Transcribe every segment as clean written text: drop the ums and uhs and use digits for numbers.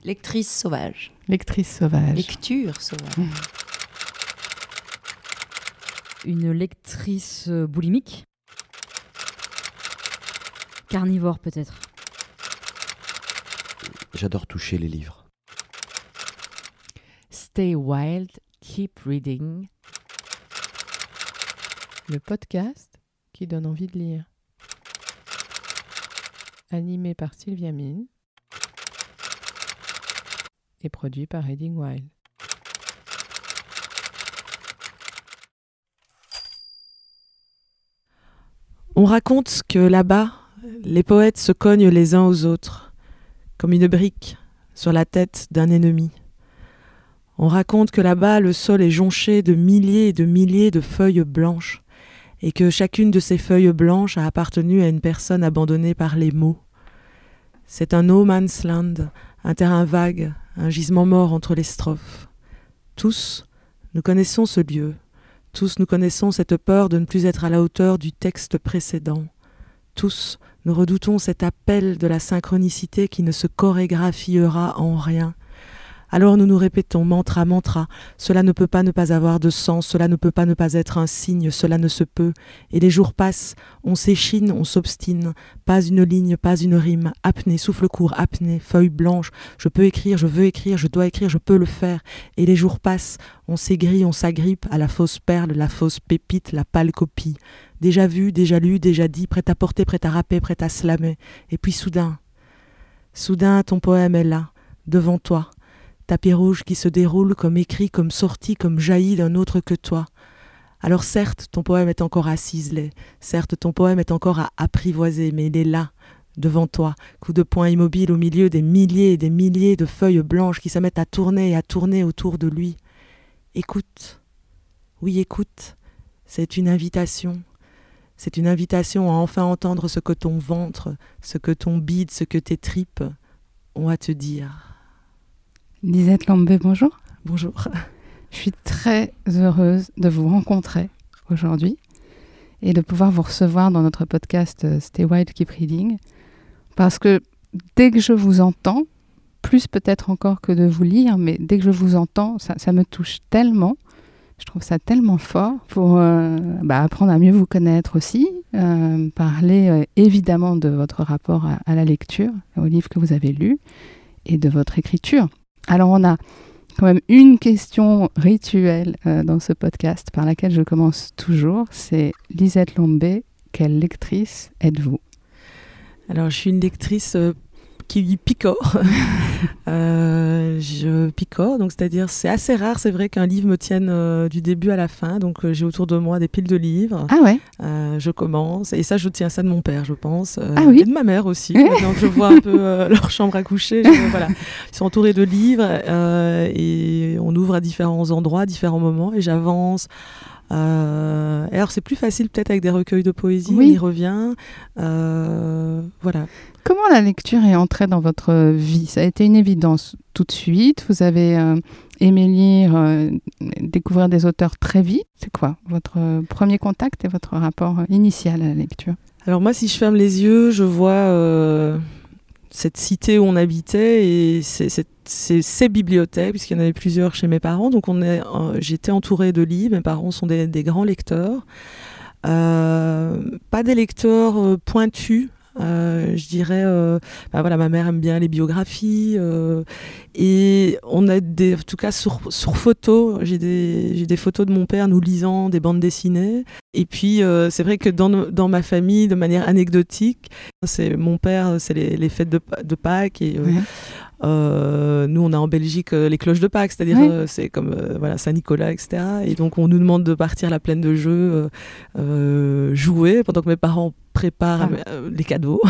Lectrice sauvage. Lectrice sauvage. Lecture sauvage. Une lectrice boulimique. Carnivore peut-être. J'adore toucher les livres. Stay wild, keep reading. Le podcast qui donne envie de lire. Animé par Sylvia Mine et produit par Reading Wild. On raconte que là-bas, les poètes se cognent les uns aux autres, comme une brique sur la tête d'un ennemi. On raconte que là-bas, le sol est jonché de milliers et de milliers de feuilles blanches, et que chacune de ces feuilles blanches a appartenu à une personne abandonnée par les mots. C'est un no man's land, un terrain vague, un gisement mort entre les strophes. Tous, nous connaissons ce lieu. Tous, nous connaissons cette peur de ne plus être à la hauteur du texte précédent. Tous, nous redoutons cet appel de la synchronicité qui ne se chorégraphiera en rien. Alors nous nous répétons mantra, mantra, cela ne peut pas ne pas avoir de sens, cela ne peut pas ne pas être un signe, cela ne se peut. Et les jours passent, on s'échine, on s'obstine, pas une ligne, pas une rime, apnée, souffle court, apnée, feuille blanche, je peux écrire, je veux écrire, je dois écrire, je peux le faire. Et les jours passent, on s'aigrit, on s'agrippe à la fausse perle, la fausse pépite, la pâle copie. Déjà vu, déjà lu, déjà dit, prêt à porter, prêt à rapper, prêt à slammer. Et puis soudain, ton poème est là, devant toi. Tapis rouge qui se déroule comme écrit, comme sorti, comme jailli d'un autre que toi. Alors certes, ton poème est encore à ciseler, certes, ton poème est encore à apprivoiser, mais il est là, devant toi, coup de poing immobile au milieu des milliers et des milliers de feuilles blanches qui se mettent à tourner et à tourner autour de lui. Écoute, oui, écoute, c'est une invitation. C'est une invitation à enfin entendre ce que ton ventre, ce que ton bide, ce que tes tripes ont à te dire. Lisette Lambé, bonjour. Bonjour. Je suis très heureuse de vous rencontrer aujourd'hui et de pouvoir vous recevoir dans notre podcast Stay Wild, Keep Reading, parce que dès que je vous entends, plus peut-être encore que de vous lire, mais dès que je vous entends, ça me touche tellement, je trouve ça tellement fort pour apprendre à mieux vous connaître aussi, parler évidemment de votre rapport à la lecture, aux livres que vous avez lus et de votre écriture. Alors on a quand même une question rituelle dans ce podcast par laquelle je commence toujours, c'est Lisette Lambé, quelle lectrice êtes-vous ? Alors je suis une lectrice qui picore. Je picore, donc c'est-à-dire c'est assez rare, c'est vrai qu'un livre me tienne du début à la fin, donc j'ai autour de moi des piles de livres. Ah ouais. Je commence, et ça je tiens ça de mon père, je pense, oui. et de ma mère aussi. Donc je vois un peu leur chambre à coucher, voilà. Ils sont entourés de livres et on ouvre à différents endroits, différents moments, et j'avance. Alors c'est plus facile peut-être avec des recueils de poésie, oui. On y revient, voilà. Comment la lecture est entrée dans votre vie ? Ça a été une évidence tout de suite, vous avez aimé lire, découvrir des auteurs très vite. C'est quoi votre premier contact et votre rapport initial à la lecture ? Alors moi, si je ferme les yeux, je vois cette cité où on habitait et ces bibliothèques, puisqu'il y en avait plusieurs chez mes parents. Donc j'étais entourée de livres, mes parents sont des grands lecteurs. Pas des lecteurs pointus. Je dirais, voilà, ma mère aime bien les biographies et on a en tout cas sur photo, j'ai des photos de mon père nous lisant des bandes dessinées. Et puis c'est vrai que dans ma famille, de manière anecdotique, c'est mon père, c'est les fêtes de Pâques et nous on a en Belgique les cloches de Pâques, c'est-à-dire c'est comme voilà, Saint-Nicolas, etc. Et donc on nous demande de partir à la plaine de jeu, jouer pendant que mes parents préparent les cadeaux.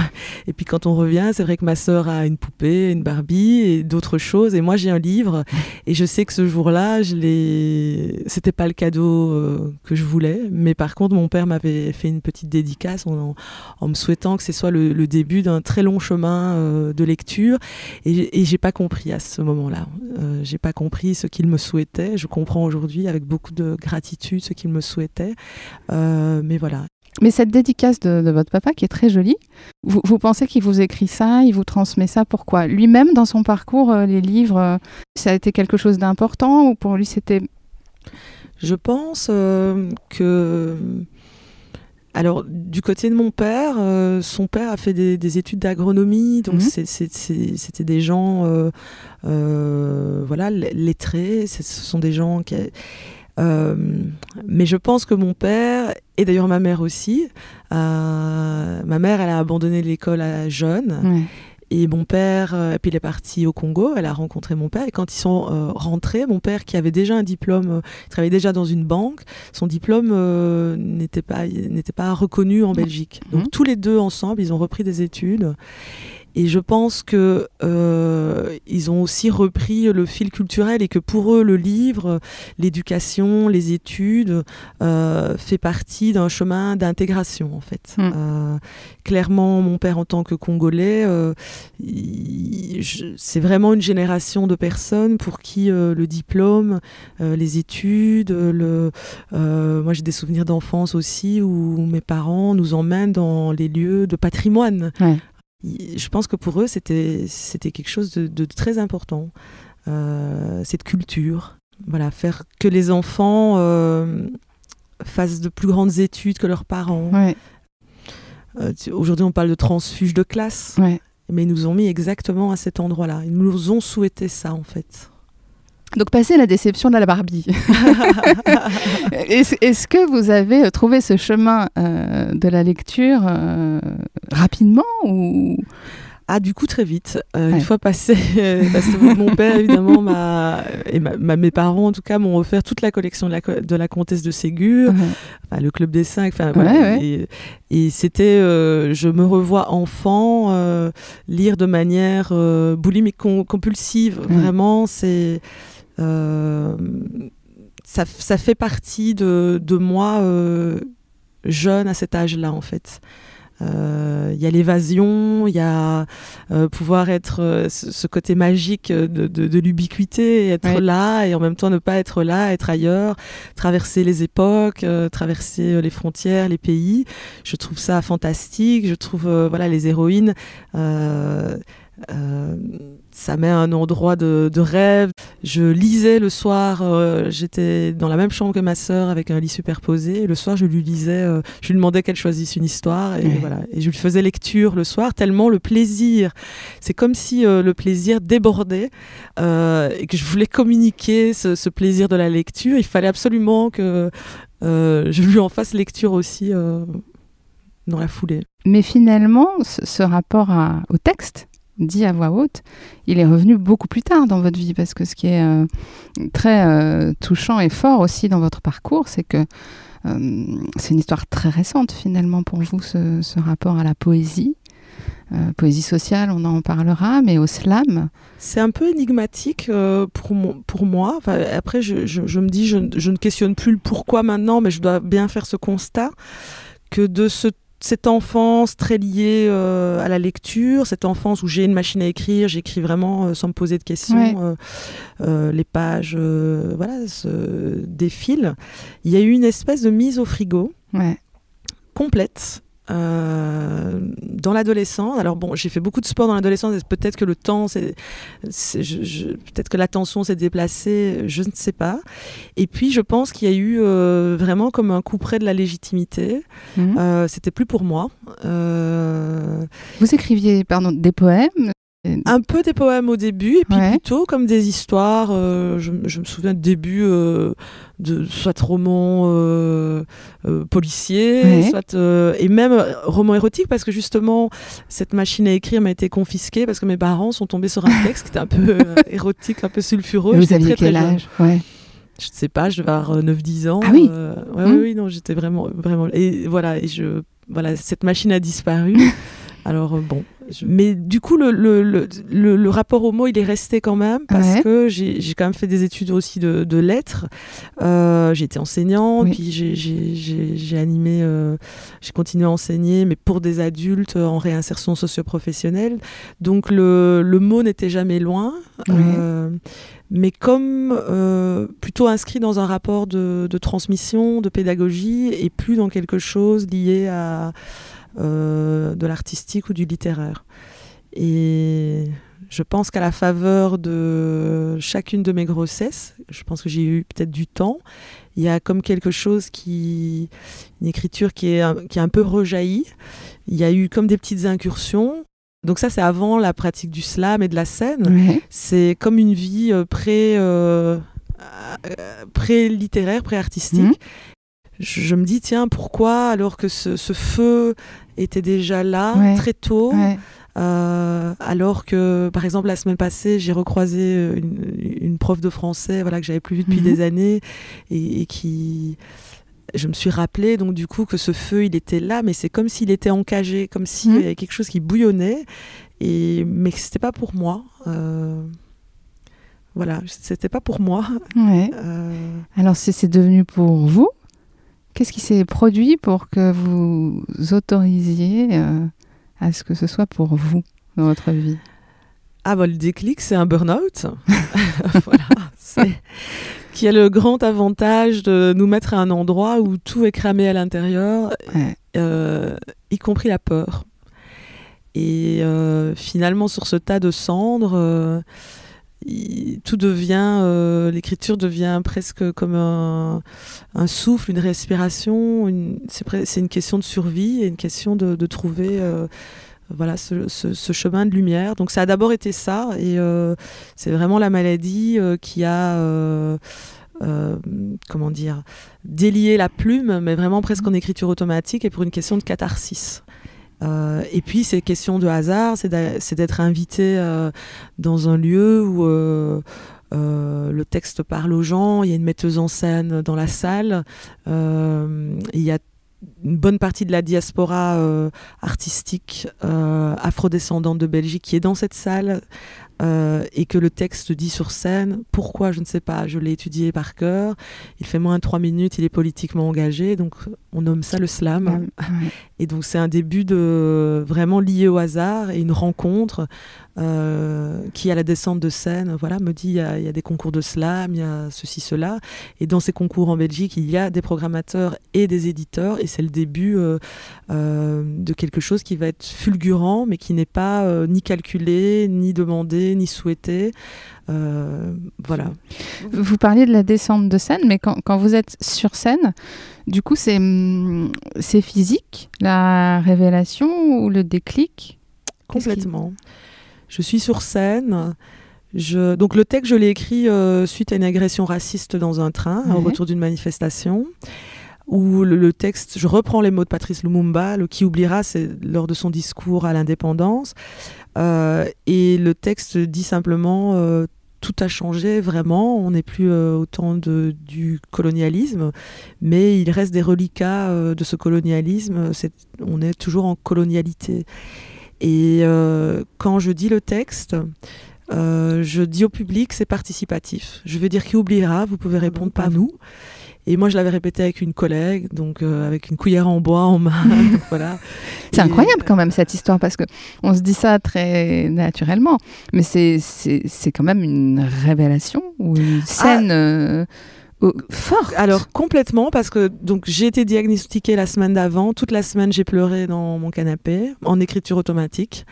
Et puis quand on revient, c'est vrai que ma sœur a une poupée, une Barbie et d'autres choses. Et moi j'ai un livre et je sais que ce jour-là, c'était pas le cadeau que je voulais, mais par contre mon père m'avait fait une petite dédicace en me souhaitant que ce soit le début d'un très long chemin de lecture. Et j'ai pas compris à ce moment-là. J'ai pas compris ce qu'il me souhaitait. Je comprends aujourd'hui avec beaucoup de gratitude ce qu'il me souhaitait. Mais voilà. Mais cette dédicace de votre papa, qui est très jolie, vous pensez qu'il vous écrit ça, il vous transmet ça, pourquoi? Lui-même, dans son parcours, les livres, ça a été quelque chose d'important ou pour lui c'était... Je pense que... Alors, du côté de mon père, son père a fait des études d'agronomie, donc c'était des gens voilà, lettrés, ce sont des gens qui... mais je pense que mon père, et d'ailleurs ma mère aussi, ma mère, elle a abandonné l'école jeune. Ouais. Et mon père, puis il est parti au Congo, elle a rencontré mon père, et quand ils sont rentrés, mon père qui avait déjà un diplôme, il travaillait déjà dans une banque, son diplôme n'était pas reconnu en Belgique. Donc tous les deux ensemble, ils ont repris des études. Et je pense que ils ont aussi repris le fil culturel et que pour eux, le livre, l'éducation, les études fait partie d'un chemin d'intégration en fait. Clairement, mon père en tant que Congolais, c'est vraiment une génération de personnes pour qui le diplôme, les études, moi j'ai des souvenirs d'enfance aussi où mes parents nous emmènent dans les lieux de patrimoine. Ouais. Je pense que pour eux, c'était quelque chose de très important, cette culture. Voilà, faire que les enfants fassent de plus grandes études que leurs parents. Ouais. Aujourd'hui, on parle de transfuge de classe, mais ils nous ont mis exactement à cet endroit-là. Ils nous ont souhaité ça, en fait. Donc, passer la déception de la Barbie. Est-ce que vous avez trouvé ce chemin de la lecture rapidement ou... Ah, du coup, très vite. Une fois passé, parce que mon père, évidemment, mes parents, en tout cas, m'ont offert toute la collection de la Comtesse de Ségur, enfin, le Club des Cinq, voilà. Et c'était, je me revois enfant, lire de manière boulimique compulsive. Vraiment, c'est... ça fait partie de moi jeune à cet âge-là, en fait. Il y a l'évasion, il y a pouvoir être ce côté magique de l'ubiquité, être là et en même temps ne pas être là, être ailleurs, traverser les époques, traverser les frontières, les pays. Je trouve ça fantastique. Je trouve voilà, les héroïnes... ça met un endroit de rêve. Je lisais le soir, j'étais dans la même chambre que ma sœur avec un lit superposé. Et le soir, je lui lisais, je lui demandais qu'elle choisisse une histoire et voilà. Et je lui faisais lecture le soir, tellement le plaisir. C'est comme si le plaisir débordait et que je voulais communiquer ce plaisir de la lecture. Il fallait absolument que je lui en fasse lecture aussi dans la foulée. Mais finalement, ce rapport au texte, dit à voix haute, il est revenu beaucoup plus tard dans votre vie, parce que ce qui est très touchant et fort aussi dans votre parcours, c'est que c'est une histoire très récente finalement pour vous, ce rapport à la poésie. Poésie sociale, on en parlera, mais au slam. C'est un peu énigmatique pour moi. Enfin, après, je me dis, je ne questionne plus le pourquoi maintenant, mais je dois bien faire ce constat que de cette enfance très liée à la lecture, cette enfance où j'ai une machine à écrire, j'écris vraiment sans me poser de questions, les pages voilà, défilent. Il y a eu une espèce de mise au frigo complète dans l'adolescence. Alors bon, j'ai fait beaucoup de sport dans l'adolescence, et peut-être que le temps, peut-être que l'attention s'est déplacée, je ne sais pas. Et puis je pense qu'il y a eu vraiment comme un coup près de la légitimité. C'était plus pour moi. Vous écriviez des poèmes? Un peu des poèmes au début, et puis plutôt comme des histoires. Je me souviens de début de soit romans policiers, soit et même romans érotiques, parce que justement cette machine à écrire m'a été confisquée parce que mes parents sont tombés sur un texte qui était un peu érotique, un peu sulfureux. Vous aviez quel âge? Je ne sais pas, je devais avoir 9-10 ans. Ah oui. Oui, non, j'étais vraiment et voilà, voilà, cette machine a disparu. Alors bon, mais du coup le rapport aux mots il est resté quand même parce que j'ai quand même fait des études aussi de lettres. J'ai été enseignante, puis j'ai animé, j'ai continué à enseigner, mais pour des adultes en réinsertion socio-professionnelle. Donc le mot n'était jamais loin. Mais comme plutôt inscrit dans un rapport de transmission, de pédagogie, et plus dans quelque chose lié à de l'artistique ou du littéraire. Et je pense qu'à la faveur de chacune de mes grossesses, je pense que j'ai eu peut-être du temps, il y a comme quelque chose une écriture qui a un peu rejailli. Il y a eu comme des petites incursions. Donc ça, c'est avant la pratique du slam et de la scène. C'est comme une vie pré-littéraire, pré-artistique. Je me dis, tiens, pourquoi, alors que ce feu était déjà là très tôt, alors que, par exemple, la semaine passée, j'ai recroisé une prof de français que j'avais plus vue depuis des années et qui... Je me suis rappelé donc du coup que ce feu il était là, mais c'est comme s'il était encagé, comme s'il y avait quelque chose qui bouillonnait, mais que c'était pas pour moi. Voilà, c'était pas pour moi. Alors c'est devenu pour vous. Qu'est-ce qui s'est produit pour que vous autorisiez à ce que ce soit pour vous dans votre vie? Le déclic, c'est un burn-out. Voilà, qui a le grand avantage de nous mettre à un endroit où tout est cramé à l'intérieur, y compris la peur. Et finalement, sur ce tas de cendres, tout devient, l'écriture devient presque comme un souffle, une respiration. C'est une question de survie et une question de trouver... ce chemin de lumière. Donc ça a d'abord été ça, et c'est vraiment la maladie qui a délié la plume, mais vraiment presque en écriture automatique et pour une question de catharsis. Et puis c'est question de hasard, c'est d'être invité dans un lieu où le texte parle aux gens, il y a une metteuse en scène dans la salle, il y a une bonne partie de la diaspora artistique afrodescendante de Belgique qui est dans cette salle, et que le texte dit sur scène. Pourquoi, je ne sais pas, je l'ai étudié par cœur, il fait moins de 3 minutes, il est politiquement engagé, donc on nomme ça le slam. Et donc c'est un début vraiment lié au hasard et une rencontre qui, à la descente de scène, me dit il y a des concours de slam, il y a ceci, cela, et dans ces concours en Belgique il y a des programmateurs et des éditeurs, et c'est le début de quelque chose qui va être fulgurant, mais qui n'est pas ni calculé, ni demandé, ni souhaité. Voilà. Vous parliez de la descente de scène, mais quand vous êtes sur scène, du coup c'est physique, la révélation ou le déclic? Complètement. Je suis sur scène. Donc le texte, je l'ai écrit suite à une agression raciste dans un train, au retour d'une manifestation, où le texte, je reprends les mots de Patrice Lumumba, le qui oubliera, c'est lors de son discours à l'indépendance, et le texte dit simplement tout a changé vraiment, on n'est plus au temps du colonialisme, mais il reste des reliquats de ce colonialisme, on est toujours en colonialité. Et quand je dis le texte, je dis au public, c'est participatif. Je vais dire qui oubliera, vous pouvez répondre pas nous. Et moi, je l'avais répété avec une collègue, donc avec une cuillère en bois en main. Donc, voilà. C'est incroyable quand même cette histoire, parce qu'on se dit ça très naturellement, mais c'est quand même une révélation ou une scène forte. Alors complètement, parce que donc, j'ai été diagnostiquée la semaine d'avant. Toute la semaine, j'ai pleuré dans mon canapé, en écriture automatique.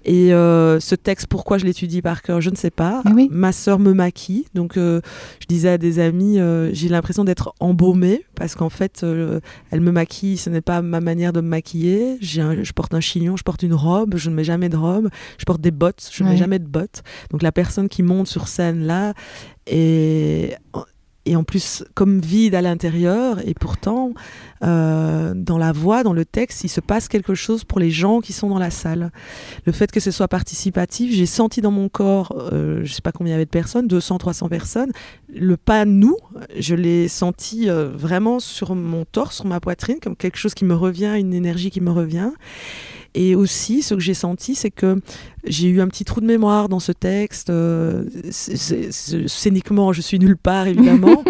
Et ce texte, pourquoi je l'étudie par cœur, je ne sais pas. Oui. Ma sœur me maquille, donc je disais à des amis, j'ai l'impression d'être embaumée, parce qu'en fait, elle me maquille, ce n'est pas ma manière de me maquiller. Je porte un chignon, je porte une robe, je ne mets jamais de robe. Je porte des bottes, je ne mets jamais de bottes. Donc la personne qui monte sur scène là et en plus comme vide à l'intérieur, et pourtant dans la voix, dans le texte, il se passe quelque chose pour les gens qui sont dans la salle. Le fait que ce soit participatif, j'ai senti dans mon corps, je ne sais pas combien il y avait de personnes, 200, 300 personnes, le pas nous, je l'ai senti vraiment sur mon torse, sur ma poitrine, comme quelque chose qui me revient, une énergie qui me revient. Et aussi, ce que j'ai senti, c'est que j'ai eu un petit trou de mémoire dans ce texte. Scéniquement, je suis nulle part, évidemment.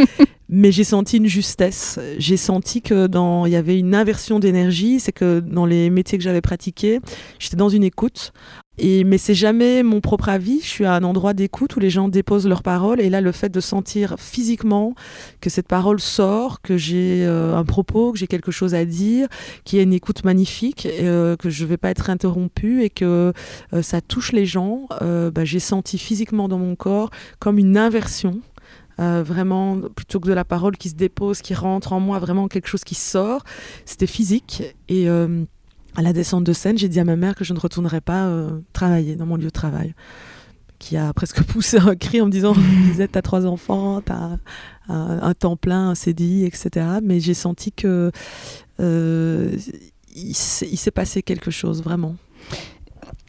Mais j'ai senti une justesse. J'ai senti que il y avait une inversion d'énergie. C'est que dans les métiers que j'avais pratiqués, j'étais dans une écoute. Mais c'est jamais mon propre avis. Je suis à un endroit d'écoute où les gens déposent leurs paroles. Et là, le fait de sentir physiquement que cette parole sort, que j'ai un propos, que j'ai quelque chose à dire, qu'il y a une écoute magnifique, que je ne vais pas être interrompue et que ça touche les gens, j'ai senti physiquement dans mon corps comme une inversion. Vraiment, plutôt que de la parole qui se dépose, qui rentre en moi, vraiment quelque chose qui sort. C'était physique. Et à la descente de scène, j'ai dit à ma mère que je ne retournerais pas travailler dans mon lieu de travail, qui a presque poussé un cri en me disant « T'as 3 enfants, t'as un temps plein, un CDI, etc. » Mais j'ai senti que il s'est passé quelque chose, vraiment.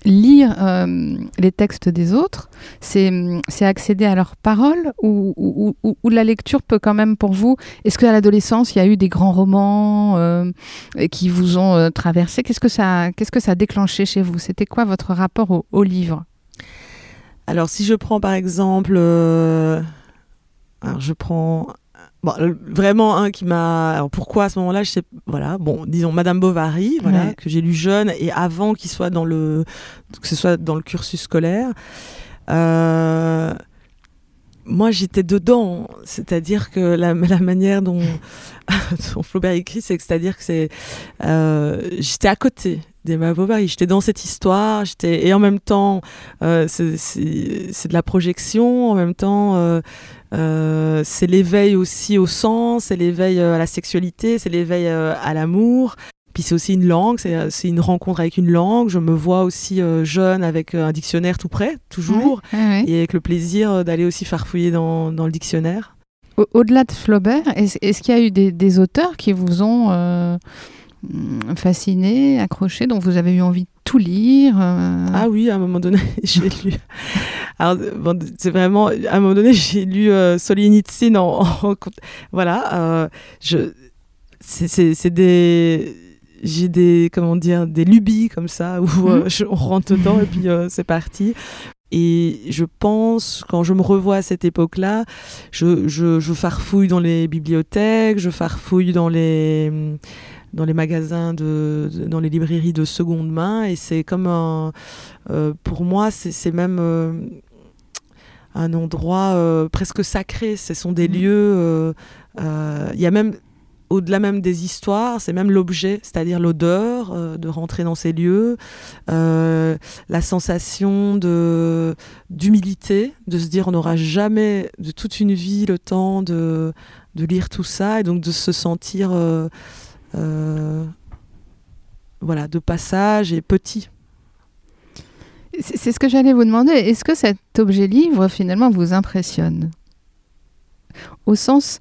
Lire les textes des autres, c'est accéder à leurs paroles ou la lecture peut quand même pour vous... Est-ce qu'à l'adolescence, il y a eu des grands romans qui vous ont traversé ? Qu'est-ce que ça a déclenché chez vous ? C'était quoi votre rapport au livre ? Alors, si je prends par exemple... alors, je prends... Bon, vraiment un qui m'a... Alors pourquoi à ce moment-là, je sais... Voilà, bon, disons Madame Bovary, voilà, ouais, que j'ai lu jeune et avant qu'il soit que ce soit dans le cursus scolaire. Moi, j'étais dedans, c'est-à-dire que la manière dont Flaubert écrit, c'est-à-dire que j'étais à côté d'Emma Bovary, j'étais dans cette histoire, et en même temps, c'est de la projection, en même temps, c'est l'éveil aussi au sens, c'est l'éveil à la sexualité, c'est l'éveil à l'amour. Puis c'est aussi une langue, c'est une rencontre avec une langue. Je me vois aussi jeune avec un dictionnaire tout prêt, toujours, et avec le plaisir d'aller aussi farfouiller dans le dictionnaire. Au-delà de Flaubert, est-ce qu'il y a eu des auteurs qui vous ont fasciné, accroché, dont vous avez eu envie de tout lire Ah oui, à un moment donné, j'ai lu... Alors, bon, c'est vraiment... À un moment donné, j'ai lu Solzhenitsyn voilà. C'est des... J'ai des lubies comme ça où on rentre dedans et puis c'est parti. Et je pense, quand je me revois à cette époque-là, je farfouille dans les bibliothèques, je farfouille dans les magasins, dans les librairies de seconde main. Et c'est comme pour moi, c'est même un endroit presque sacré. Ce sont des lieux... Il y a même... Au-delà même des histoires, c'est même l'objet, c'est-à-dire l'odeur de rentrer dans ces lieux, la sensation d'humilité, de se dire on n'aura jamais de toute une vie le temps de lire tout ça et donc de se sentir de passage et petit. C'est ce que j'allais vous demander. Est-ce que cet objet livre finalement vous impressionne ? Au sens...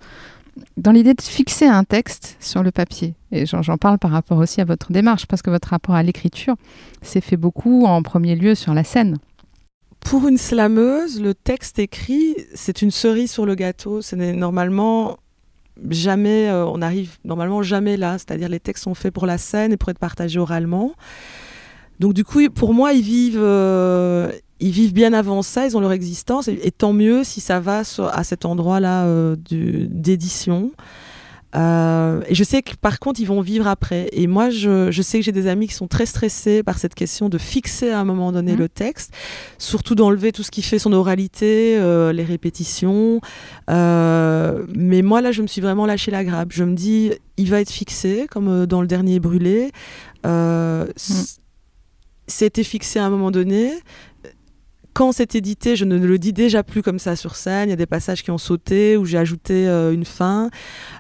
Dans l'idée de fixer un texte sur le papier, et j'en parle par rapport aussi à votre démarche, parce que votre rapport à l'écriture s'est fait beaucoup en premier lieu sur la scène. Pour une slameuse, le texte écrit, c'est une cerise sur le gâteau. Ce n'est normalement jamais, on n'arrive normalement jamais là, c'est-à-dire les textes sont faits pour la scène et pour être partagés oralement. Donc du coup, pour moi, ils vivent bien avant ça, ils ont leur existence, et tant mieux si ça va à cet endroit-là d'édition. Et je sais que par contre, ils vont vivre après. Et moi, je sais que j'ai des amis qui sont très stressés par cette question de fixer à un moment donné le texte, surtout d'enlever tout ce qui fait son oralité, les répétitions. Mais moi, là, je me suis vraiment lâché la grappe. Je me dis, il va être fixé, comme dans le dernier Brûlé. C'était fixé à un moment donné. Quand c'est édité, je ne le dis déjà plus comme ça sur scène. Il y a des passages qui ont sauté, où j'ai ajouté une fin.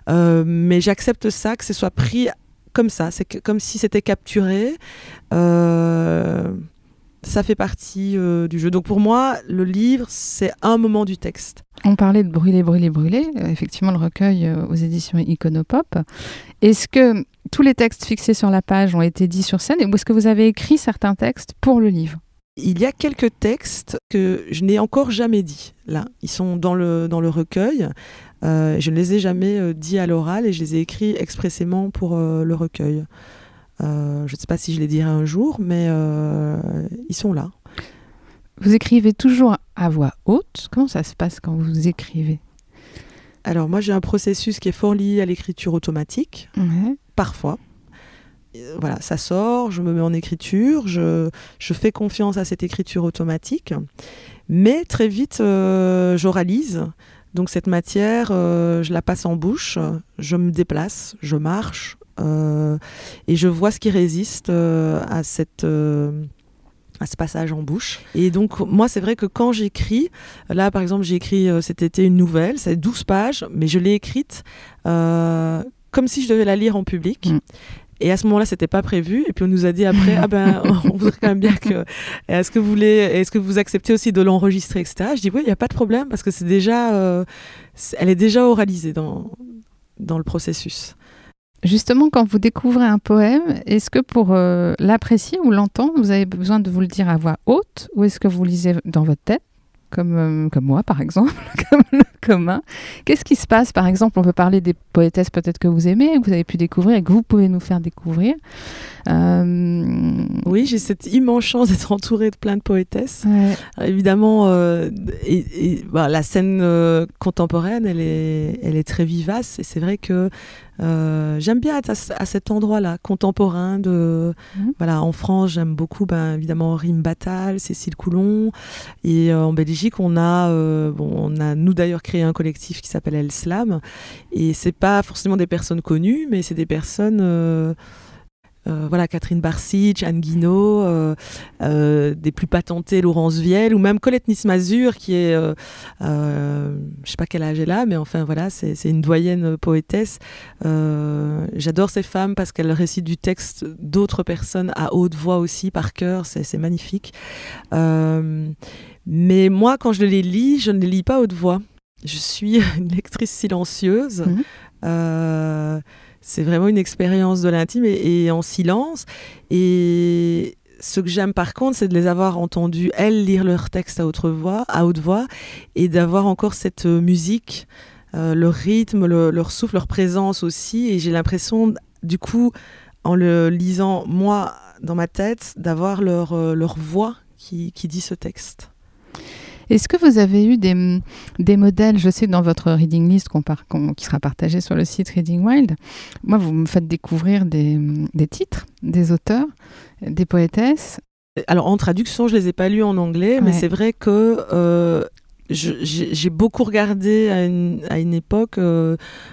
Mais j'accepte ça, que ce soit pris comme ça. C'est comme si c'était capturé. Ça fait partie du jeu. Donc pour moi, le livre, c'est un moment du texte. On parlait de Brûlé, Brûlé, Brûlé. Effectivement, le recueil aux éditions Iconopop. Est-ce que tous les textes fixés sur la page ont été dits sur scène, ou est-ce que vous avez écrit certains textes pour le livre ? Il y a quelques textes que je n'ai encore jamais dit. Là, ils sont dans le recueil. Je ne les ai jamais dits à l'oral et je les ai écrits expressément pour le recueil. Je ne sais pas si je les dirai un jour, mais ils sont là. Vous écrivez toujours à voix haute. Comment ça se passe quand vous écrivez ? Alors moi j'ai un processus qui est fort lié à l'écriture automatique, parfois. Voilà, ça sort, je me mets en écriture, je fais confiance à cette écriture automatique, mais très vite j'oralise. Donc cette matière, je la passe en bouche, je me déplace, je marche et je vois ce qui résiste à ce passage en bouche. Et donc moi c'est vrai que quand j'écris, là par exemple j'ai écrit cet été une nouvelle, c'est 12 pages, mais je l'ai écrite comme si je devais la lire en public. Et à ce moment-là, c'était pas prévu. Et puis on nous a dit après, on voudrait quand même bien que. Est-ce que vous acceptez aussi de l'enregistrer, etc. Je dis oui, il n'y a pas de problème parce que c'est déjà, elle est déjà oralisée dans le processus. Justement, quand vous découvrez un poème, est-ce que pour l'apprécier ou l'entendre, vous avez besoin de vous le dire à voix haute, ou est-ce que vous lisez dans votre tête, comme moi par exemple, comme le commun? Qu'est-ce qui se passe? Par exemple, on peut parler des poétesses peut-être que vous aimez, que vous avez pu découvrir et que vous pouvez nous faire découvrir. Oui, j'ai cette immense chance d'être entourée de plein de poétesses. Ouais. Alors, évidemment, la scène contemporaine, elle est très vivace, et c'est vrai que j'aime bien être à cet endroit-là, contemporain. Voilà, en France, j'aime beaucoup, évidemment, Rime Batal, Cécile Coulon, et en Belgique, on a nous d'ailleurs créé un collectif qui s'appelle El Slam, et c'est pas forcément des personnes connues, mais c'est des personnes Catherine Barsic, Anne Guinaud, des plus patentées, Laurence Vielle, ou même Colette Nismazur, qui est, je sais pas quel âge elle a, mais enfin voilà, c'est une doyenne poétesse. J'adore ces femmes parce qu'elles récitent du texte d'autres personnes à haute voix aussi, par cœur, c'est magnifique. Mais moi, quand je les lis, je ne les lis pas à haute voix. Je suis une lectrice silencieuse. C'est vraiment une expérience de l'intime et en silence. Et ce que j'aime par contre, c'est de les avoir entendues, elles, lire leur texte à haute voix, et d'avoir encore cette musique, leur rythme, leur souffle, leur présence aussi. Et j'ai l'impression, du coup, en le lisant, moi, dans ma tête, d'avoir leur voix qui dit ce texte. Est-ce que vous avez eu des modèles? Je sais, dans votre reading list qui sera partagé sur le site Reading Wild, moi, vous me faites découvrir des titres, des auteurs, des poétesses. Alors, en traduction, je ne les ai pas lus en anglais, mais c'est vrai que j'ai beaucoup regardé à une époque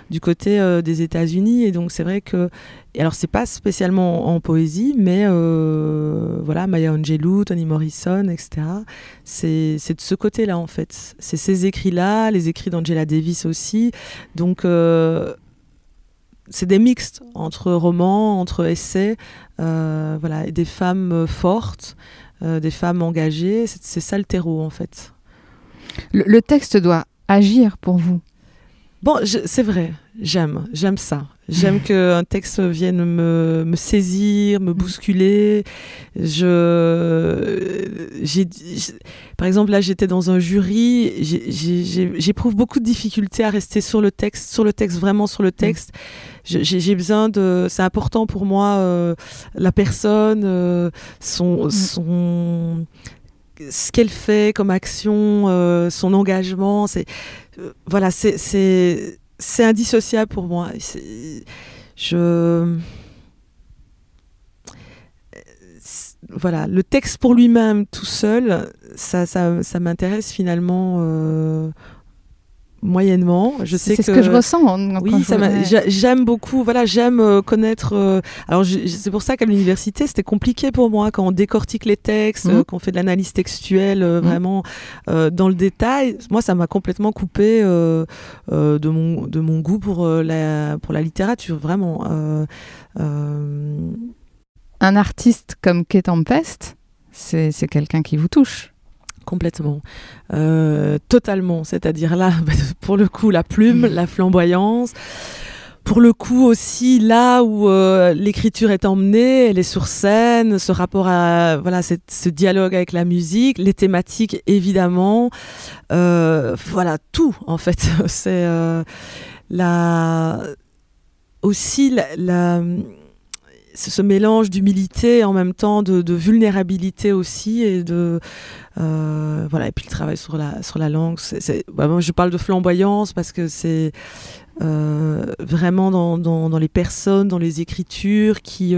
du côté des États-Unis, et donc c'est vrai que, alors c'est pas spécialement en poésie, mais Maya Angelou, Toni Morrison, etc. C'est de ce côté-là en fait. C'est ces écrits-là, les écrits d'Angela Davis aussi. Donc c'est des mixtes entre romans, entre essais, et des femmes fortes, des femmes engagées. C'est ça le terreau en fait. Le texte doit agir pour vous. Bon, c'est vrai, j'aime ça. J'aime qu'un texte vienne me saisir, me bousculer. Par exemple, là, j'étais dans un jury. J'éprouve beaucoup de difficultés à rester sur le texte, vraiment sur le texte. J'ai besoin de... C'est important pour moi, la personne, ce qu'elle fait comme action, son engagement, c'est indissociable pour moi. Le texte pour lui-même, tout seul, ça m'intéresse finalement moyennement. C'est ce que je ressens. Oui, j'aime beaucoup. J'aime connaître. Alors, c'est pour ça qu'à l'université, c'était compliqué pour moi quand on décortique les textes, qu'on fait de l'analyse textuelle vraiment dans le détail. Moi, ça m'a complètement coupé de mon goût pour la littérature, vraiment. Un artiste comme Kate Tempest, c'est quelqu'un qui vous touche. Complètement, totalement, c'est-à-dire là, pour le coup, la plume, la flamboyance, pour le coup aussi, là où l'écriture est emmenée, elle est sur scène, ce rapport à, ce dialogue avec la musique, les thématiques, évidemment, tout, en fait, c'est aussi ce mélange d'humilité en même temps de vulnérabilité aussi et de voilà, et puis le travail sur la langue, moi je parle de flamboyance parce que c'est vraiment dans les personnes, dans les écritures qui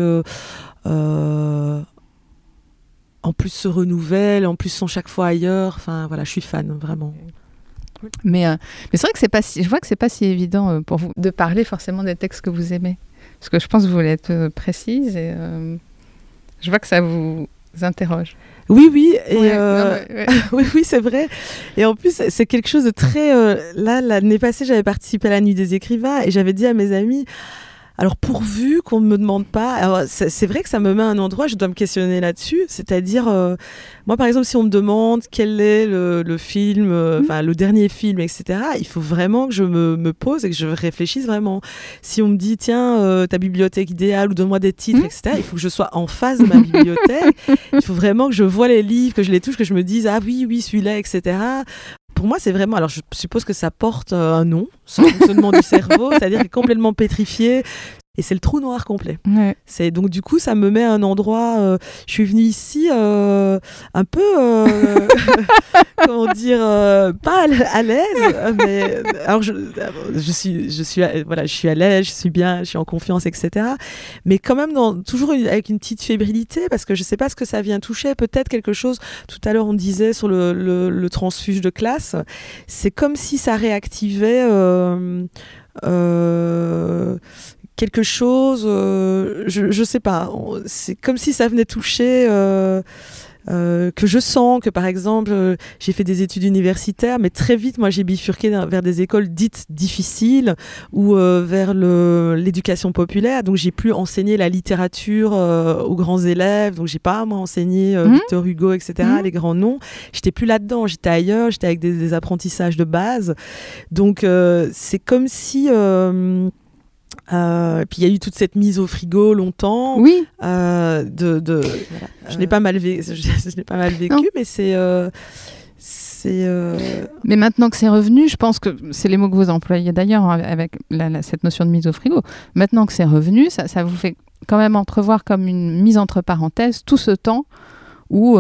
en plus se renouvellent, en plus sont chaque fois ailleurs. Enfin voilà, je suis fan vraiment. Mais c'est vrai que je vois que c'est pas si évident pour vous de parler forcément des textes que vous aimez. Parce que je pense que vous voulez être précise et je vois que ça vous interroge. Oui, et ouais. oui, c'est vrai. Et en plus, c'est quelque chose de très... là, l'année passée, j'avais participé à la Nuit des écrivains et j'avais dit à mes amis... Alors, pourvu qu'on ne me demande pas... Alors, c'est vrai que ça me met à un endroit, je dois me questionner là-dessus. C'est-à-dire, moi, par exemple, si on me demande quel est le film, le dernier film, etc., il faut vraiment que je me pose et que je réfléchisse vraiment. Si on me dit, tiens, ta bibliothèque idéale, ou donne-moi des titres, etc., il faut que je sois en face de ma bibliothèque. Il faut vraiment que je vois les livres, que je les touche, que je me dise, ah oui, celui-là, etc. Pour moi, c'est vraiment... Alors, je suppose que ça porte un nom, ce fonctionnement du cerveau, c'est-à-dire qu'il est complètement pétrifié. Et c'est le trou noir complet. Ouais. Donc, du coup, ça me met à un endroit... je suis venue ici un peu... comment dire... pas à l'aise, mais... Alors, je suis à l'aise, je suis bien, je suis en confiance, etc. Mais quand même, toujours avec une petite fébrilité, parce que je ne sais pas ce que ça vient toucher. Peut-être quelque chose... Tout à l'heure, on disait sur le transfuge de classe. C'est comme si ça réactivait... quelque chose, je sais pas, c'est comme si ça venait toucher, que je sens que par exemple, j'ai fait des études universitaires, mais très vite, moi j'ai bifurqué vers des écoles dites difficiles ou vers l'éducation populaire, donc j'ai plus enseigné la littérature aux grands élèves, donc j'ai pas moi enseigné Victor Hugo, etc., les grands noms, j'étais plus là-dedans, j'étais ailleurs, j'étais avec des apprentissages de base, donc c'est comme si... puis il y a eu toute cette mise au frigo longtemps. Oui. Je n'ai pas mal vécu, non. Mais c'est. Mais maintenant que c'est revenu, je pense que c'est les mots que vous employez d'ailleurs avec cette notion de mise au frigo. Maintenant que c'est revenu, ça vous fait quand même entrevoir comme une mise entre parenthèses tout ce temps où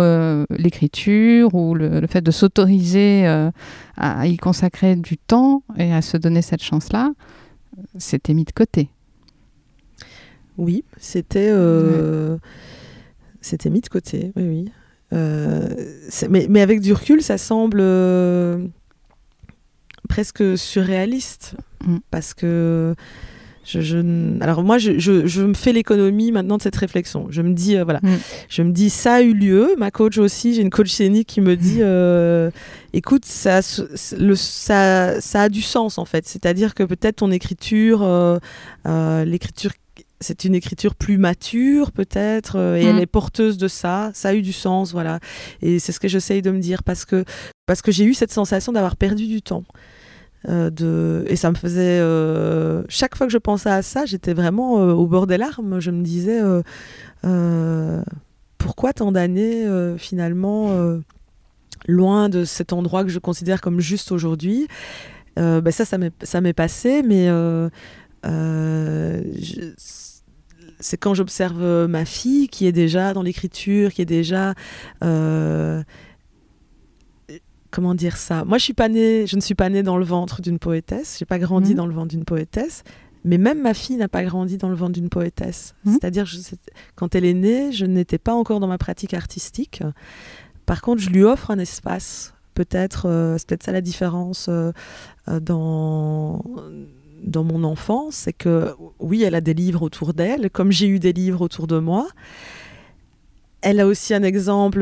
l'écriture ou le fait de s'autoriser à y consacrer du temps et à se donner cette chance-là, c'était mis de côté. Oui, c'était mis de côté, oui. Mais avec du recul, ça semble presque surréaliste, parce que alors moi, je me fais l'économie maintenant de cette réflexion. Je me dis, je me dis, ça a eu lieu. Ma coach aussi, j'ai une coach scénique qui me dit, écoute, ça a du sens en fait. C'est-à-dire que peut-être ton écriture, l'écriture, c'est une écriture plus mature peut-être, et elle est porteuse de ça. Ça a eu du sens, voilà. Et c'est ce que j'essaye de me dire parce que j'ai eu cette sensation d'avoir perdu du temps. Et ça me faisait chaque fois que je pensais à ça, j'étais vraiment au bord des larmes. Je me disais pourquoi tant d'années finalement loin de cet endroit que je considère comme juste aujourd'hui. Ça m'est passé, mais c'est quand j'observe ma fille qui est déjà dans l'écriture, qui est déjà comment dire ça ? Moi, je ne suis pas née dans le ventre d'une poétesse. J'ai pas grandi dans le ventre d'une poétesse. Mais même ma fille n'a pas grandi dans le ventre d'une poétesse. C'est-à-dire, quand elle est née, je n'étais pas encore dans ma pratique artistique. Par contre, je lui offre un espace. Peut-être, c'est peut-être ça la différence dans mon enfance. C'est que, oui, elle a des livres autour d'elle, comme j'ai eu des livres autour de moi. Elle a aussi un exemple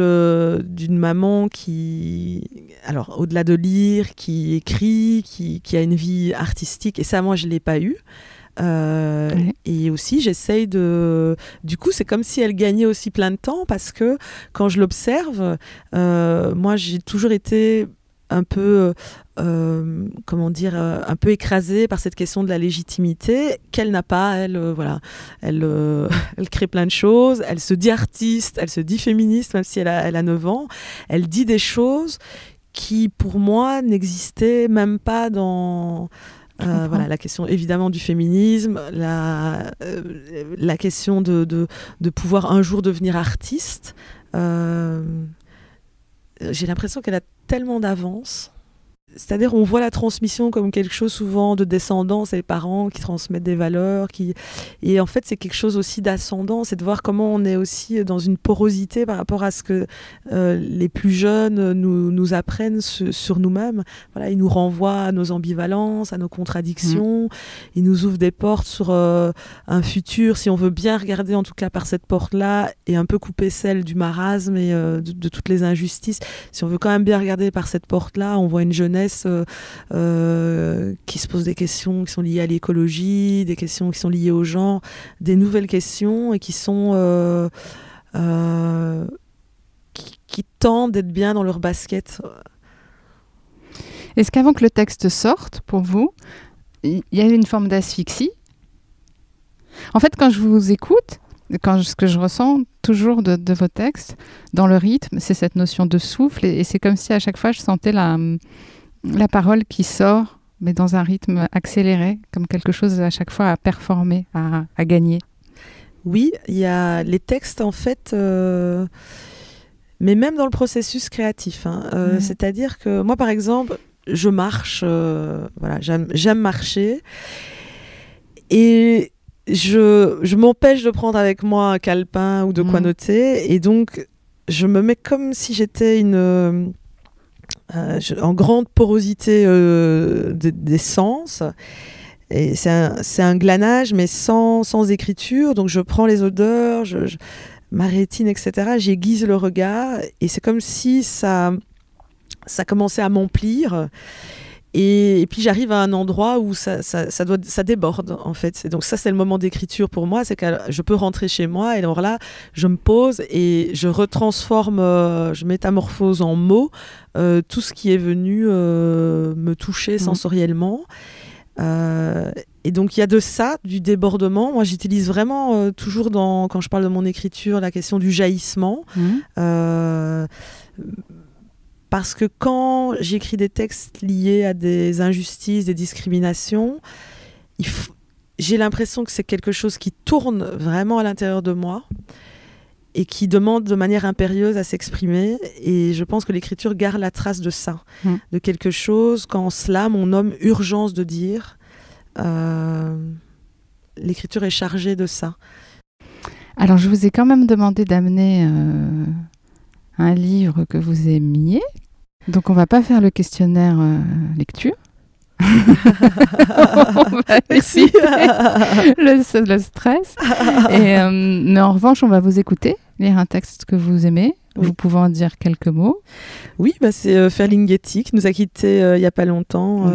d'une maman qui, alors au-delà de lire, qui écrit, qui a une vie artistique. Et ça, moi, je ne l'ai pas eu. Et aussi, j'essaye de... Du coup, c'est comme si elle gagnait aussi plein de temps parce que quand je l'observe, moi, j'ai toujours été un peu... comment dire, un peu écrasée par cette question de la légitimité qu'elle n'a pas. Elle crée plein de choses, elle se dit artiste, elle se dit féministe, même si elle a 9 ans. Elle dit des choses qui, pour moi, n'existaient même pas dans Voilà, la question évidemment du féminisme, la question de pouvoir un jour devenir artiste. J'ai l'impression qu'elle a tellement d'avance. C'est-à-dire on voit la transmission comme quelque chose souvent de descendant, c'est les parents qui transmettent des valeurs, et en fait c'est quelque chose aussi d'ascendant, c'est de voir comment on est aussi dans une porosité par rapport à ce que les plus jeunes nous apprennent sur nous-mêmes. Voilà, ils nous renvoient à nos ambivalences, à nos contradictions, ils nous ouvrent des portes sur un futur, si on veut bien regarder en tout cas par cette porte-là, et un peu couper celle du marasme et de toutes les injustices. Si on veut quand même bien regarder par cette porte-là, on voit une jeunesse qui se pose des questions qui sont liées à l'écologie, des questions qui sont liées au genre, des nouvelles questions et qui sont qui tentent d'être bien dans leur basket. Est-ce qu'avant que le texte sorte, pour vous, il y a une forme d'asphyxie ? En fait, quand je vous écoute, ce que je ressens toujours de vos textes, dans le rythme, c'est cette notion de souffle, et c'est comme si à chaque fois je sentais la parole qui sort, mais dans un rythme accéléré, comme quelque chose à chaque fois à performer, à gagner. Oui, il y a les textes en fait, mais même dans le processus créatif. C'est-à-dire que moi, par exemple, je marche, voilà, j'aime marcher, et je m'empêche de prendre avec moi un calepin ou de quoi noter, et donc je me mets comme si j'étais en grande porosité des sens, et c'est un glanage mais sans écriture, donc je prends les odeurs, ma rétine, etc., j'aiguise le regard, et c'est comme si ça commençait à m'emplir. Et puis j'arrive à un endroit où ça déborde en fait. Et donc ça, c'est le moment d'écriture pour moi, c'est que je peux rentrer chez moi, et alors là je me pose et je retransforme, je métamorphose en mots tout ce qui est venu me toucher sensoriellement. Et donc il y a de ça, du débordement. Moi j'utilise vraiment toujours quand je parle de mon écriture, la question du jaillissement. Parce que quand j'écris des textes liés à des injustices, des discriminations, j'ai l'impression que c'est quelque chose qui tourne vraiment à l'intérieur de moi et qui demande de manière impérieuse à s'exprimer. Et je pense que l'écriture garde la trace de ça, de quelque chose qu'en slam on nomme urgence de dire. L'écriture est chargée de ça. Alors je vous ai quand même demandé d'amener un livre que vous aimiez. Donc on va pas faire le questionnaire lecture. On va Merci. le stress. Mais en revanche, on va vous écouter, lire un texte que vous aimez. Oui. Vous pouvez en dire quelques mots. Oui, c'est Ferlinghetti qui nous a quittés il n'y a pas longtemps.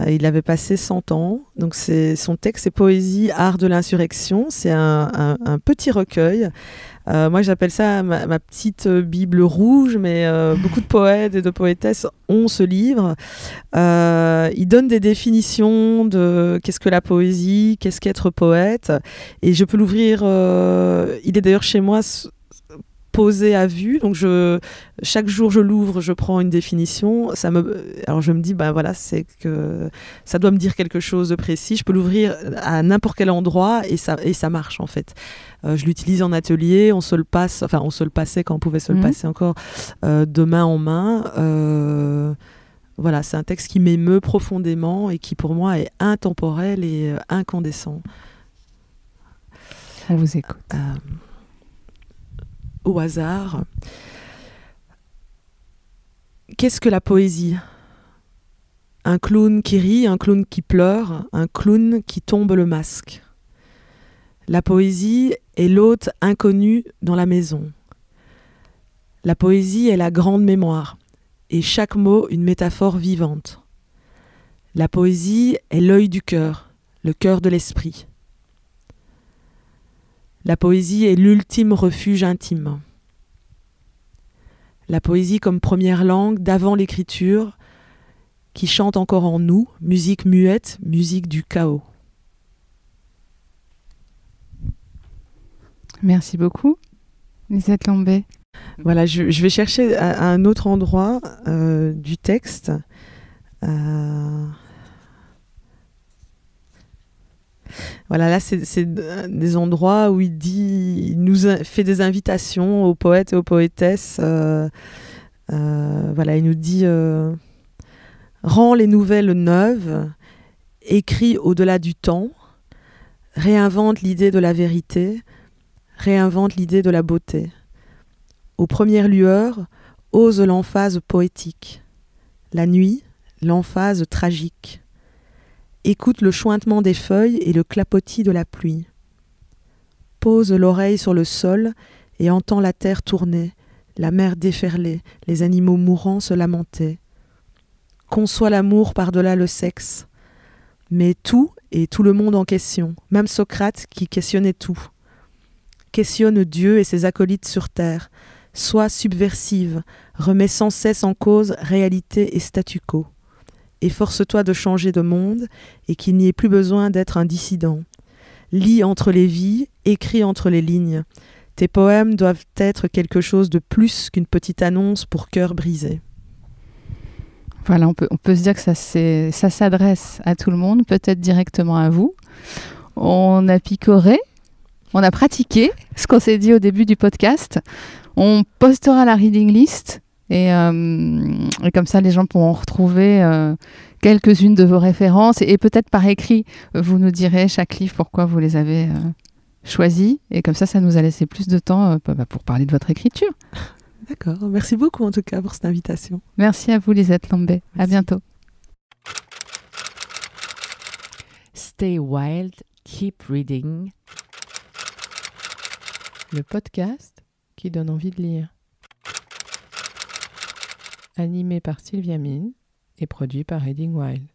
Il avait passé 100 ans. Donc son texte, c'est Poésie, art de l'insurrection. C'est un petit recueil. Moi, j'appelle ça ma petite Bible rouge, mais beaucoup de poètes et de poétesses ont ce livre. Il donne des définitions de qu'est-ce que la poésie, qu'est-ce qu'être poète. Et je peux l'ouvrir. Il est d'ailleurs chez moi posé à vue, donc chaque jour je l'ouvre, je prends une définition, alors je me dis voilà, c'est que ça doit me dire quelque chose de précis, je peux l'ouvrir à n'importe quel endroit et ça marche en fait. Je l'utilise en atelier, on se le passait quand on pouvait se le passer encore de main en main. Voilà, c'est un texte qui m'émeut profondément et qui pour moi est intemporel et incandescent. On vous écoute. Au hasard. Qu'est-ce que la poésie ? Un clown qui rit, un clown qui pleure, un clown qui tombe le masque. La poésie est l'hôte inconnu dans la maison. La poésie est la grande mémoire, et chaque mot une métaphore vivante. La poésie est l'œil du cœur, le cœur de l'esprit. La poésie est l'ultime refuge intime. La poésie comme première langue d'avant l'écriture, qui chante encore en nous, musique muette, musique du chaos. Merci beaucoup, Lisette Lambé. Voilà, je vais chercher à un autre endroit du texte. voilà, là, c'est des endroits où il nous fait des invitations aux poètes et aux poétesses. Voilà, il nous dit rends les nouvelles neuves, écris au-delà du temps, réinvente l'idée de la vérité, réinvente l'idée de la beauté. Aux premières lueurs, ose l'emphase poétique. La nuit, l'emphase tragique. Écoute le chointement des feuilles et le clapotis de la pluie. Pose l'oreille sur le sol et entends la terre tourner, la mer déferler, les animaux mourants se lamenter. Conçois l'amour par-delà le sexe. Mets tout et tout le monde en question, même Socrate qui questionnait tout. Questionne Dieu et ses acolytes sur terre. Sois subversive, remets sans cesse en cause réalité et statu quo. Efforce-toi de changer de monde et qu'il n'y ait plus besoin d'être un dissident. Lis entre les vies, écris entre les lignes. Tes poèmes doivent être quelque chose de plus qu'une petite annonce pour cœur brisé. Voilà, on peut se dire que ça s'adresse à tout le monde, peut-être directement à vous. On a picoré, on a pratiqué ce qu'on s'est dit au début du podcast. On postera la reading list et comme ça, les gens pourront retrouver quelques-unes de vos références et peut-être par écrit, vous nous direz chaque livre pourquoi vous les avez choisis. Et comme ça nous a laissé plus de temps pour parler de votre écriture. D'accord, merci beaucoup en tout cas pour cette invitation. Merci à vous Lisette Lambay, à bientôt. Stay wild, keep reading. Le podcast qui donne envie de lire. Animé par Sylvia Mine et produit par Reading Wild.